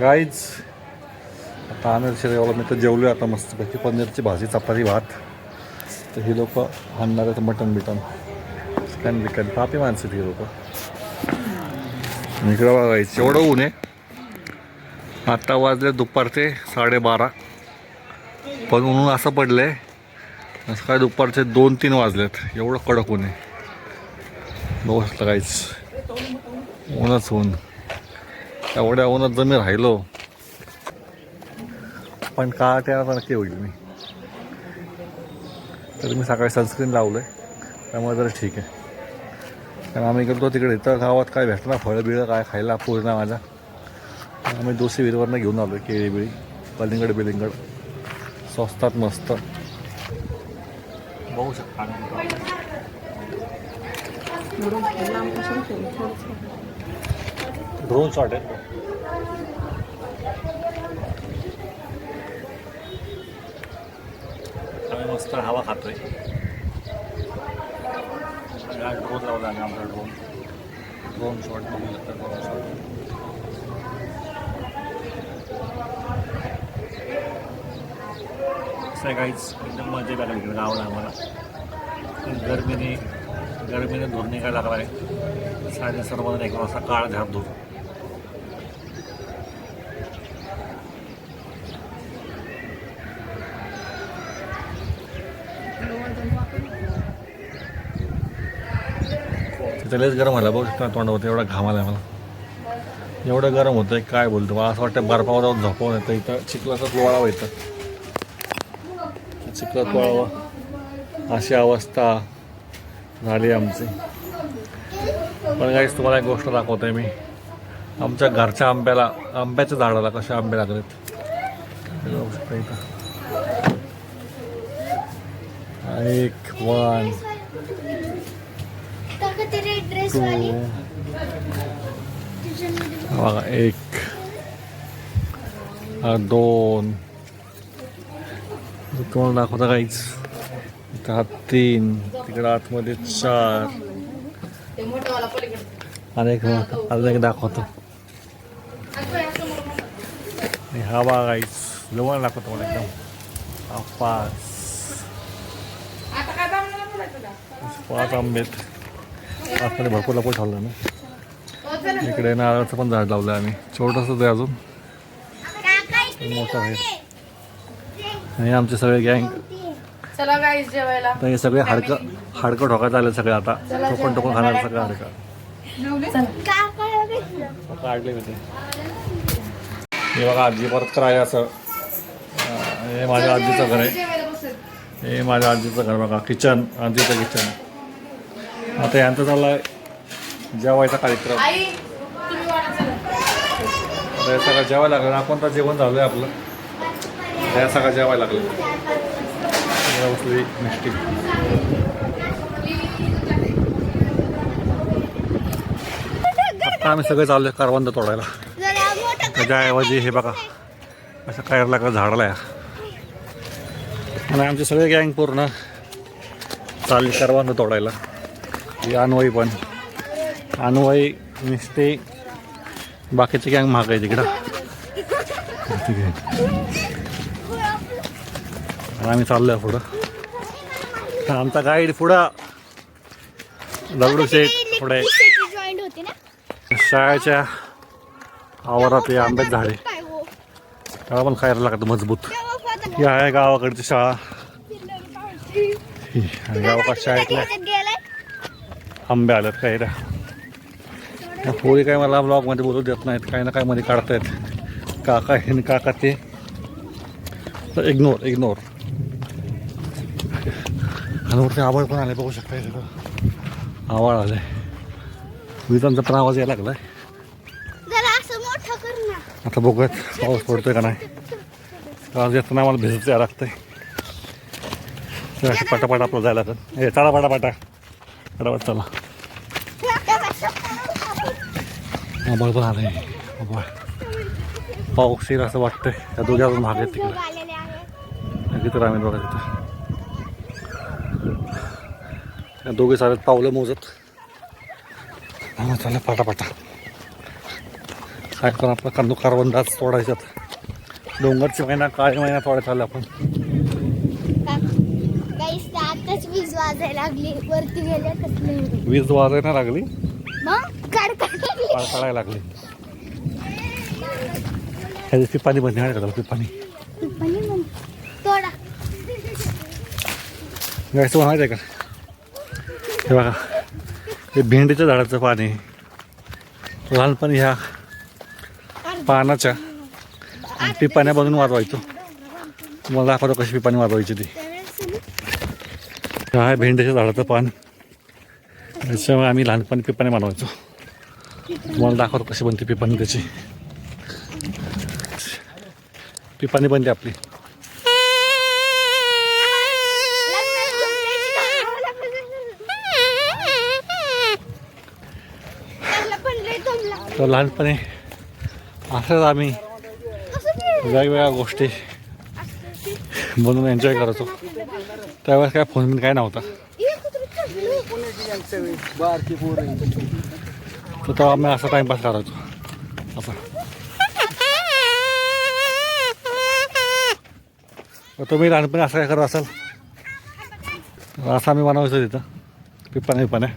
Guys आता आम्ही शरीराला मी तर जेवलो आता मस्तपैकी पनीरची भाजी चपाती भात. तर ही लोक आणणार आहेत मटन बिटन चिकन बिकन पापी माणसं ही लोक. इकडं बघायचं एवढं ऊन आहे. आता वाजले दुपारचे 12:30 पण ऊन असं पडलं आहे सकाळी दुपारचे 2-3 वाजलेत. एवढं कडक ऊन आहे. बघू शकता काहीच ऊनच ऊन. एवढ्या उन्हात जर मी राहिलो पण का त्या नक्की होईल मी. तर मी सकाळी सनस्क्रीन लावलं आहे त्यामुळे जरा ठीक आहे. कारण आम्ही गेलो तिकडे इथं गावात काय भेटणार फळं बिळं काय खायला पूर्ण माझ्या. आम्ही दोषी विरवरनं घेऊन आलो आहे केळी बिळी कलिंगड बिलिंगड स्वस्तात मस्त. बघू शकता ड्रोन शॉट आहे. आम्ही मस्त हवा खातोय. ड्रोन लावला आणि आमचा ड्रोन शॉट बघू शकता. ड्रोन शॉट असं काहीच एकदम मजा लागली इकडे गावाला आम्हाला. गरमीने धूर निघायला लागला आहे. 7:30 1 वाजता काळ झाप धूर. लयच गरम व्हायला बघू शकता तोंडावरती एवढा घाम आला मला. एवढं गरम होतं काय बोलतो मला असं वाटतं बर्फावर जाऊन झोपवून येतं. इथं चिखलाचाच लोळावं येतं. चिखलात लोळावं अशी अवस्था झाली आमची. पण काहीच तुम्हाला एक गोष्ट दाखवतोय मी. आमच्या घरच्या आंब्याच्या झाडाला कसे आंबे लागलेत बघू शकता इथं. एक 1 2 बघा 1 2 तुम्हाला दाखवता काहीच. इथं 3 तिकडे आतमध्ये 4 आणि अजून एक दाखवतो. हा बघा काहीच जवळ दाखवतो मला एकदम. 5 आंबेत आतमध्ये भरपूर लपून ठेवलं ना. इकडे नारळाचं पण झाड लावलं आम्ही. छोटंसंच आहे अजून मोठं आहे. आणि आमचे सगळे गँग चला गाईस जेवायला. हे सगळे हाडकं ठोकायचं आले सगळे आता. टोकन खाणार सगळं हाडकं काढले होते. हे बघा आजी परत करायला असं. हे माझ्या आजीचं घर आहे. हे माझ्या आजीचं घर बघा किचन आजीचं किचन. आता यांचं चाललं आहे जेवायचा कार्यक्रम. आता हे सगळं जेवायला लागलं. आपण तर जेवण झालं आहे आपलं. हे सगळं जेवायला लागलं. बसली मिष्टी. आता आम्ही सगळे चाललो आहे करवंद तोडायला. त्याच्याऐवजी हे बघा असं काय लागलं झाडाला या. आणि आमचे सगळे गँग पूर्ण चालली करवंद तोडायला. ही अन्वयी पण अन्वयी मिष्टी बाकीचे गँग महाग आहे तिकडं. आम्ही चाललोय पुढं. आमचा गाईड पुढं दगडूशेठ पुढे. शाळेच्या आवारात हे आंब्यात झाडे त्याला पण खायला लागतं मजबूत. ही आहे गावाकडची शाळा. आणि गावाकडच्या शाळेतल्या आंबे आल्यात काय त्या पोळी काय मला ब्लॉगमध्ये बोलू देत नाहीत. काही ना काय मध्ये काढतायत काका हे काका ते. तर इग्नोर. आणि वरती आवाज पण आले बघू शकता. सगळं आवाज आलाय. विजांचा पण आवाज यायला लागलाय. आता बघूयात पाऊस पडतोय का नाही. आज येताना आम्हाला भिजत यायला लागतंय. पटापट आपलं जायला लागतं. हे चला पटापटा पटापट चला. आभाळ पण आलंय. पाऊस येईल असं वाटतंय. त्या दोघे अजून महाग आहेत तिकडे. तर आम्ही बघा तिथं त्या दोघे चालत पावलं मोजत. चला पटापटा काय करून आपला करवंद आज तोडायच्यात. डोंगरची महिना काळी महिना तोडायचा आला आपण. काहीच आताच वीज वाजायला लागली वरती गेल्या कसले वीज वाजायला लागली, मग कडकड काढायला लागली. ह्याची पिपाणी बंद नाही का पिपाणी तोडा गायचं माहिती आहे का? हे बघा हे भेंडीच्या झाडाचं पाणी. लहानपणी ह्या पानाच्या पिपाण्या बनवून वाजवायचो. तुम्हाला दाखवतो कशी पिपाणी वाजवायची ती. हा भेंडीच्या झाडाचं पान, त्याच्यामुळे आम्ही लहानपणी पिपाणी बनवायचो. तुम्हाला दाखवतो कशी बनते पिपाणी त्याची. पिपाणी बनते आपली. तर लहानपणी असंच आम्ही वेगवेगळ्या गोष्टी बनवून एन्जॉय करायचो. त्यावेळेस काय फोन बिन काय नव्हता. तर तेव्हा आम्ही असा टाइमपास करायचो. असा तर तुम्ही लहानपणी असं काय करत असाल? असं आम्ही बनवायचो तिथं पिपाण्या.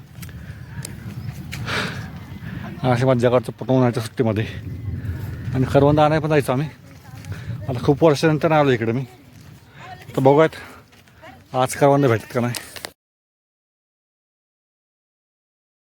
अशी मज्जा करतो उन्हाळ्याच्या सुट्टीमध्ये. आणि करवंद आणायला पण जायचो आम्ही. आता खूप वर्षानंतर आलो इकडे मी. तर बघूयात आज करवंद भेटत का नाही.